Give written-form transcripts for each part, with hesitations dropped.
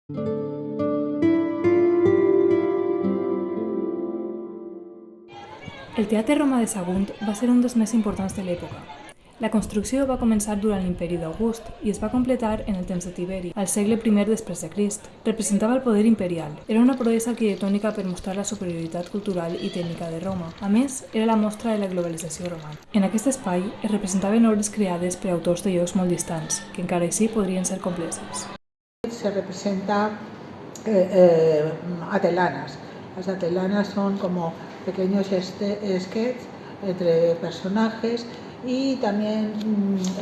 El Teatre Romà de Sagunt va ser un dels més importants de l'època. La construcció va començar durant l'imperi d'August i es va completar en el temps de Tiberi, al segle I després de Crist. Representava el poder imperial. Era una proesa arquitectònica per mostrar la superioritat cultural i tècnica de Roma. A més, era la mostra de la globalització romana. En aquest espai es representaven obres creades per autors de llocs molt distants, que encara així podrien ser complexes. Se representa atelanas. Las atelanas son como pequeños sketches entre personajes y también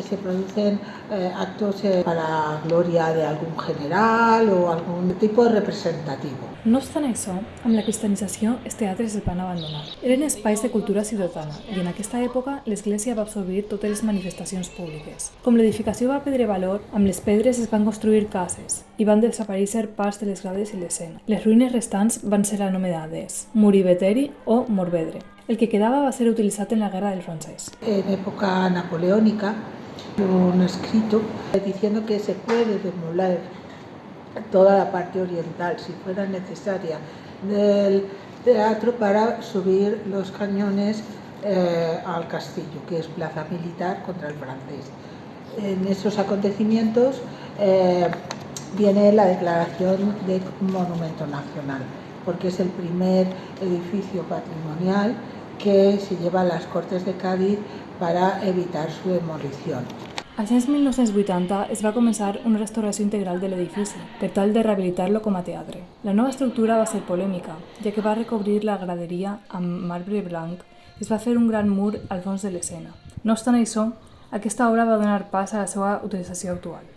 se producen actos para gloria de algún general o algún tipo representativo. No obstant això, amb la cristianització, els teatres es van abandonar. Eren espais de cultura ciutadana i en aquesta època l'Església va absorbir totes les manifestacions públiques. Com l'edificació va perdre valor, amb les pedres es van construir cases i van desaparèixer parts de les grades i l'escena. Les ruïnes restants van ser anomenades Muriveteri o Morvedre. El que quedava va ser utilitzat en la Guerra del Francès. En época napoleónica, un escrito diciendo que se puede demoler toda la parte oriental, si fuera necesaria, del teatro para subir los cañones al castillo, que es plaza militar contra el francés. En esos acontecimientos viene la declaración de monumento nacional, porque es el primer edificio patrimonial que se lleva a las Cortes de Cádiz para evitar su demolición. Als anys 1980 es va començar una restauració integral de l'edifici, per tal de rehabilitar-lo com a teatre. La nova estructura va ser polèmica, ja que va recobrir la graderia amb marbre blanc i es va fer un gran mur al fons de l'escena. No obstant això, aquesta obra va donar pas a la seva utilització actual.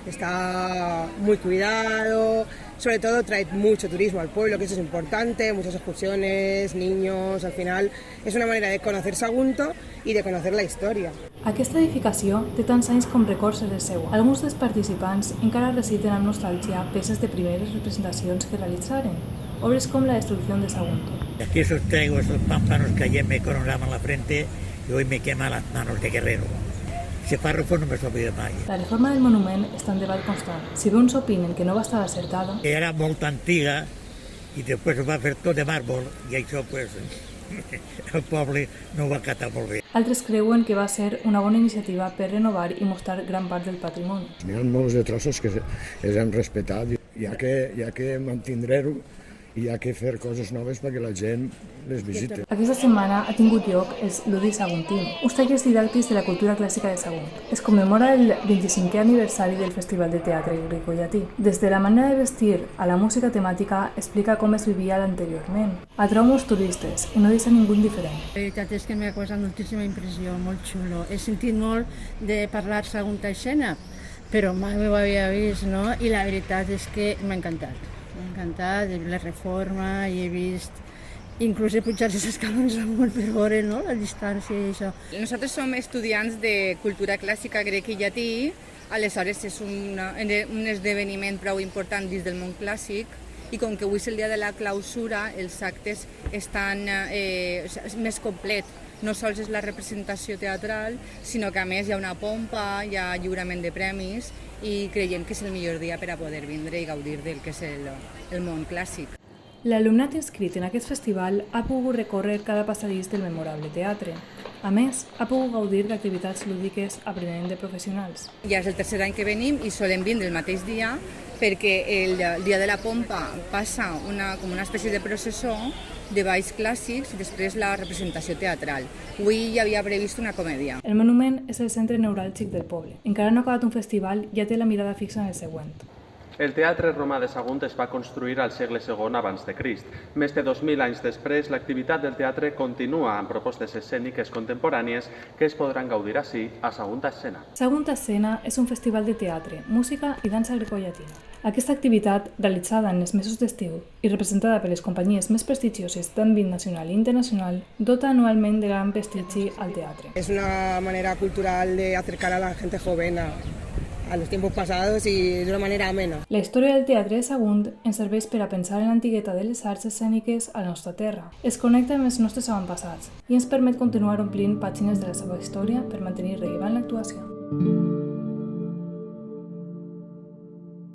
Está muy cuidado, sobre todo trae mucho turismo al pueblo, que eso es importante, muchas excursiones, niños, al final es una manera de conocer Sagunto y de conocer la història. Aquesta edificació té tants anys com records de seu. Alguns dels participants encara reciten amb nostàlgia peces de primeres representacions que realitzaren, obres com La destrucción de Sagunto. Aquí sostengo esos pámpanos que ayer me coronaban la frente y hoy me queman las manos de guerrero. Ese párrafo no me s'ha oblidat mai. La reforma del monument està en debat constant. Si bé uns opinen que no va estar acertada, Era molt antiga i després ho va fer tot de màrmol i això pues, el poble no ho va acatar molt bé. altres creuen que va ser una bona iniciativa per renovar i mostrar gran part del patrimoni. N'hi ha molts de trossos que els hem respectat i hi ha que mantindre-ho i hi ha que fer coses noves perquè la gent les visiti. Aquesta setmana ha tingut lloc els Ludi Saguntin, uns tallers didàctics de la cultura clàssica de Sagunt. Es commemora el 25è aniversari del Festival de Teatre Grecollatí. Des de la manera de vestir a la música temàtica explica com es vivia anteriorment. Atrau molts turistes i no deixa ningú indiferent. La veritat és que m'ha causat moltíssima impressió, molt xulo. He sentit molt de parlar Sagunt a escena, però mai m'ho havia vist, no? I la veritat és que m'ha encantat. M'ha encantat, he vist la reforma i he vist inclús pujar els escalons amunt per veure, no?, la distància i això. Nosaltres som estudiants de cultura clàssica grec i llatí, aleshores és un esdeveniment prou important dins del món clàssic i com que avui és el dia de la clausura, els actes estan més complet. No sols és la representació teatral, sinó que a més hi ha una pompa, hi ha lliurament de premis i creiem que és el millor dia per a poder vindre i gaudir del que és el món clàssic. L'alumnat inscrit en aquest festival ha pogut recórrer cada passadís del memorable teatre. A més, ha pogut gaudir d'activitats lúdiques aprenent de professionals. Ja és el tercer any que venim i solem vindre el mateix dia perquè el dia de la pompa passa com una espècie de processó de balls clàssics i després la representació teatral. Avui hi havia previst una comèdia. El monument és el centre neuràlgic del poble. Encara no ha acabat un festival, ja té la mirada fixa en el següent. El Teatre Romà de Sagunt es va construir al segle II abans de Crist. Més de 2.000 anys després, l'activitat del teatre continua amb propostes escèniques contemporànies que es podran gaudir ací a Sagunt a Escena. Sagunt a Escena és un festival de teatre, música i dansa grecollatina. Aquesta activitat, realitzada en els mesos d'estiu i representada per les companyies més prestigioses d'àmbit nacional i internacional, dota anualment de gran prestigi al teatre. Es una manera cultural de acercar a la gente joven a los tiempos pasados y de una manera amena. La història del teatre de Sagunt ens serveix per a pensar en l'antiguitat de les arts escèniques a la nostra terra. Es connecta amb els nostres avantpassats i ens permet continuar omplint pàgines de la seva història per mantenir rellevant l'actuació.